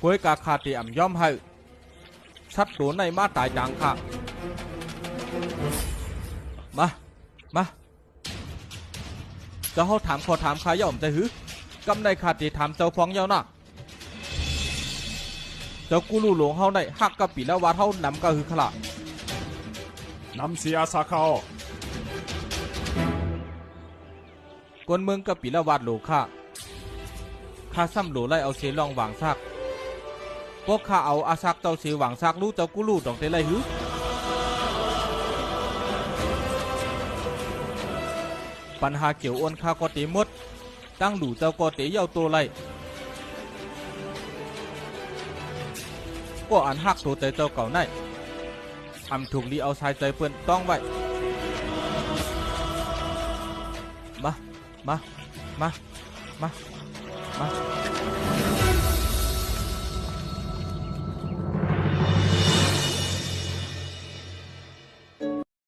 กวยกาคาตีอ่ำย่อมให้ชัดตัวในมาตายจังค่ะมาเจ้าเขาถามขอถามข้าย่อมใจหือกำในคาตีถามเจ้าฟ้องเย้านะเจ้ากูรู้หลวงเฮาในฮักกะปีละวาเฮานำก็คือขละนำเสียสาเขากวนเมืองกะปีละวาดโหลข้าซ้ำโหลไล่เอาเสลองหวางซักพวกข้าเอาอาซักเจ้าเสหวางซักรู้เจ้ากูรู้ต้องเตไลหือปัญหาเกี่ยวอ้วนข้าก็เตหมดตั้งหลู่เจ้าก็เตเย้าตัวไล่ก็อันฮักตัวใจเจ้าเก่าในอำถูกลีเอาชายใจเปิ้นต้องไว้มา